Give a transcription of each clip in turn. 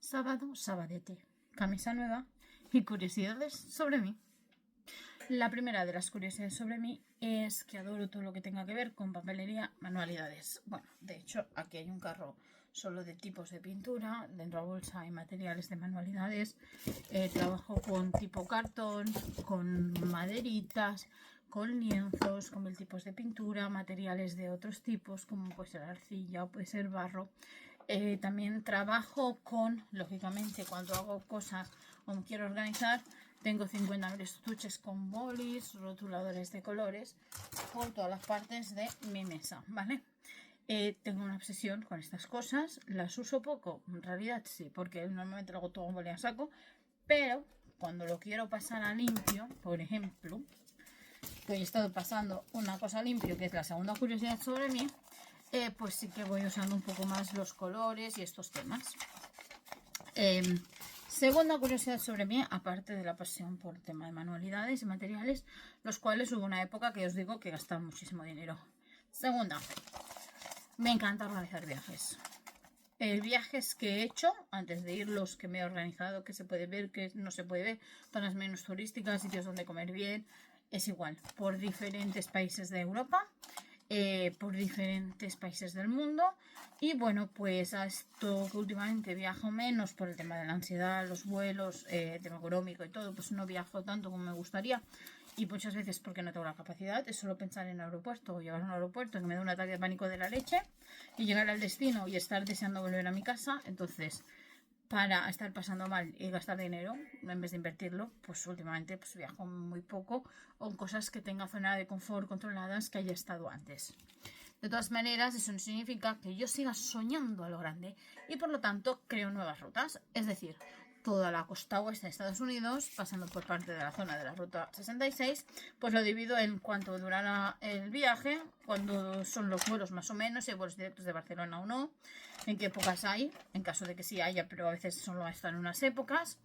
Sábado, sabadete, camisa nueva y curiosidades sobre mí. La primera de las curiosidades sobre mí es que adoro todo lo que tenga que ver con papelería, manualidades. Bueno, de hecho, aquí hay un carro solo de tipos de pintura. Dentro de la bolsa hay materiales de manualidades. Trabajo con tipo cartón, con maderitas, con lienzos, con mil tipos de pintura, materiales de otros tipos, como puede ser arcilla o puede ser barro. También trabajo con, lógicamente, cuando hago cosas o me quiero organizar, tengo 50.000 estuches con bolis, rotuladores de colores por todas las partes de mi mesa, ¿vale? Tengo una obsesión con estas cosas, las uso poco, en realidad sí, porque normalmente lo hago todo con boli a saco, pero cuando lo quiero pasar a limpio, por ejemplo, hoy he estado pasando una cosa limpio, que es la segunda curiosidad sobre mí, pues sí que voy usando un poco más los colores y estos temas. Segunda curiosidad sobre mí, aparte de la pasión por el tema de manualidades y materiales, los cuales hubo una época que os digo que gastaba muchísimo dinero. Segunda, me encanta organizar viajes. Viajes que he hecho, antes de ir, los que me he organizado, que se puede ver, que no se puede ver, zonas menos turísticas, sitios donde comer bien, es igual, por diferentes países de Europa, por diferentes países del mundo. Y bueno, pues a esto que últimamente viajo menos por el tema de la ansiedad, los vuelos, tema económico y todo, pues no viajo tanto como me gustaría. Y muchas veces porque no tengo la capacidad, es solo pensar en el aeropuerto o llegar a un aeropuerto que me da un ataque de pánico de la leche y llegar al destino y estar deseando volver a mi casa. Entonces, para estar pasando mal y gastar dinero en vez de invertirlo, pues últimamente pues viajo muy poco o en cosas que tenga zona de confort controladas que haya estado antes. De todas maneras, eso no significa que yo siga soñando a lo grande y por lo tanto creo nuevas rutas. Es decir, toda la costa oeste de Estados Unidos, pasando por parte de la zona de la ruta 66, pues lo divido en cuánto durará el viaje, cuándo son los vuelos más o menos, si hay vuelos directos de Barcelona o no, en qué épocas hay, en caso de que sí haya, pero a veces solo están en unas épocas.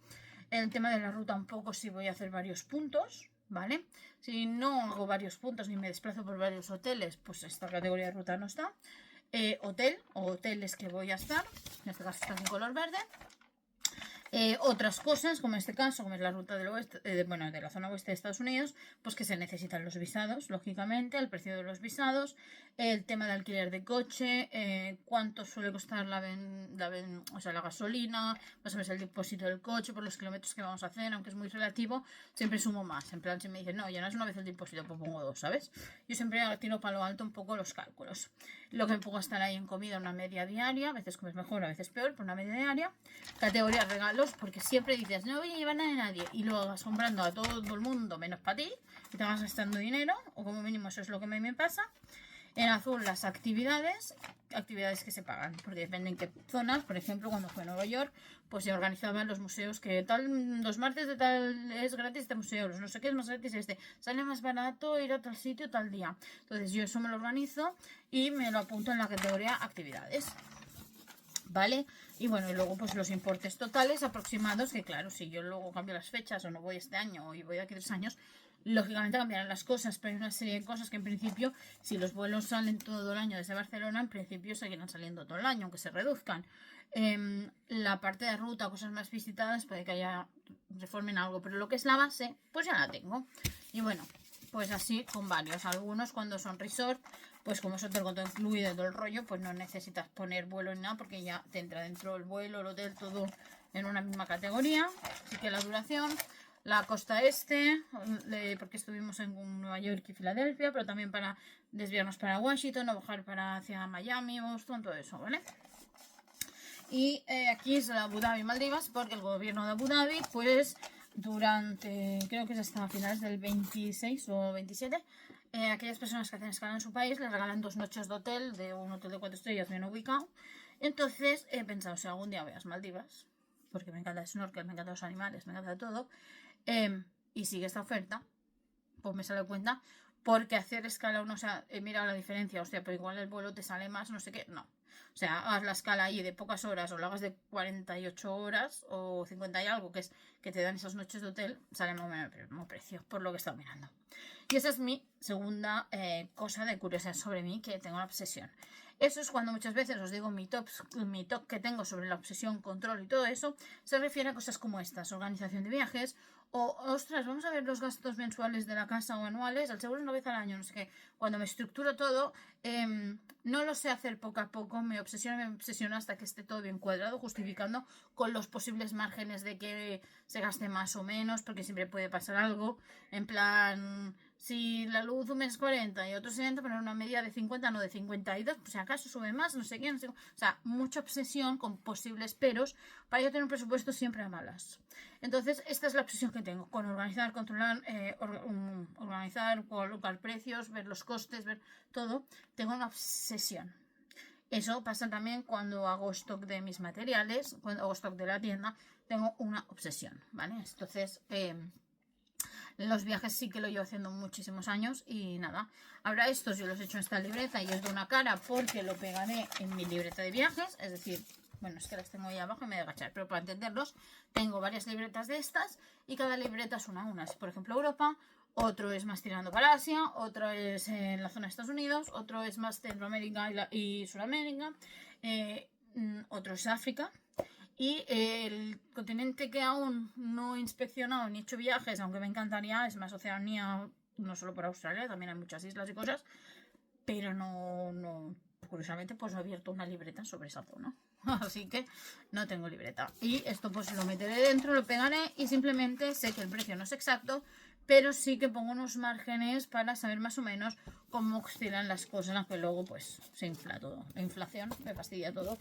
El tema de la ruta un poco si voy a hacer varios puntos, ¿vale? Si no hago varios puntos ni me desplazo por varios hoteles, pues esta categoría de ruta no está. Hotel o hoteles que voy a estar, en este caso está en color verde. Otras cosas, como en este caso, como es la ruta del oeste, de la zona oeste de Estados Unidos, pues que se necesitan los visados, lógicamente, el precio de los visados, el tema de alquiler de coche, cuánto suele costar la gasolina, más o menos el depósito del coche por los kilómetros que vamos a hacer, aunque es muy relativo, siempre sumo más. En plan, si me dicen, no, ya no es una vez el depósito, pues pongo dos, ¿sabes? Yo siempre tiro para lo alto un poco los cálculos. Lo que me puedo gastar ahí en comida, una media diaria, a veces comes mejor, a veces peor, pero una media diaria. Categoría regalo, porque siempre dices no voy a llevar nada de nadie y luego vas comprando a todo el mundo menos para ti y te vas gastando dinero, o como mínimo eso es lo que a mí me pasa. En azul las actividades que se pagan, porque depende en qué zonas. Por ejemplo, cuando fui a Nueva York, pues se organizaban los museos que tal, los martes de tal es gratis este museo, los no sé qué es más gratis este, sale más barato ir a tal sitio tal día. Entonces yo eso me lo organizo y me lo apunto en la categoría actividades, ¿vale? Y bueno, y luego pues los importes totales aproximados, que claro, si yo luego cambio las fechas o no voy este año y voy de aquí 3 años, lógicamente cambiarán las cosas, pero hay una serie de cosas que en principio, si los vuelos salen todo el año desde Barcelona, en principio seguirán saliendo todo el año, aunque se reduzcan. La parte de ruta, cosas más visitadas, puede que haya reformen algo, pero lo que es la base, pues ya la tengo. Y bueno, pues así con varios. Algunos cuando son resort, pues como es hotel con todo incluido y todo el rollo, pues no necesitas poner vuelo ni nada porque ya te entra dentro el vuelo, el hotel, todo en una misma categoría. Así que la duración, la costa este, porque estuvimos en Nueva York y Filadelfia, pero también para desviarnos para Washington o bajar para hacia Miami, Boston, todo eso, ¿vale? Y aquí es la Abu Dhabi Maldivas, porque el gobierno de Abu Dhabi, pues durante, creo que es hasta finales del 26 o 27, aquellas personas que hacen escala en su país les regalan 2 noches de hotel, de un hotel de 4 estrellas bien ubicado. Entonces he pensado, si algún día voy a las Maldivas, porque me encanta el snorkel, me encantan los animales, me encanta todo, y sigue esta oferta, pues me sale cuenta, porque hacer escala uno, o sea, he mirado la diferencia, hostia, pero igual el vuelo te sale más, no sé qué, no. O sea, hagas la escala ahí de pocas horas o lo hagas de 48 horas o 50 y algo, que es que te dan esas noches de hotel, sale más o menos el mismo precio, por lo que he estado mirando. Y esa es mi segunda cosa de curiosidad sobre mí, que tengo una obsesión. Eso es cuando muchas veces os digo mi top que tengo sobre la obsesión, control y todo eso, se refiere a cosas como estas, organización de viajes, o, ostras, vamos a ver los gastos mensuales de la casa o anuales, al seguro una vez al año, no sé qué. Cuando me estructuro todo, no lo sé hacer poco a poco, me obsesiona hasta que esté todo bien cuadrado, justificando con los posibles márgenes de que se gaste más o menos, porque siempre puede pasar algo, en plan, si la luz un mes 40 y otro 70, poner una media de 50, no de 52, pues si acaso sube más, no sé qué, no sé qué. O sea, mucha obsesión con posibles peros para yo tener un presupuesto siempre a malas. Entonces, esta es la obsesión que tengo, con organizar, controlar, organizar, colocar precios, ver los costes, ver todo. Tengo una obsesión. Eso pasa también cuando hago stock de mis materiales, cuando hago stock de la tienda, tengo una obsesión, ¿vale? Entonces, los viajes sí que lo llevo haciendo muchísimos años y nada. Ahora estos yo los he hecho en esta libreta y es de una cara porque lo pegaré en mi libreta de viajes, es decir, bueno, es que las tengo ahí abajo y me voy a agachar, pero para entenderlos tengo varias libretas de estas y cada libreta es una es, por ejemplo, Europa, otro es más tirando para Asia, otro es en la zona de Estados Unidos, otro es más Centroamérica y Sudamérica, otro es África. Y el continente que aún no he inspeccionado ni he hecho viajes, aunque me encantaría, es más Oceanía, no solo por Australia, también hay muchas islas y cosas, pero no curiosamente pues he abierto una libreta sobre esa zona. Así que no tengo libreta. Y esto pues lo meteré dentro, lo pegaré y simplemente sé que el precio no es exacto, pero sí que pongo unos márgenes para saber más o menos cómo oscilan las cosas, aunque luego pues se infla todo. La inflación me fastidia todo.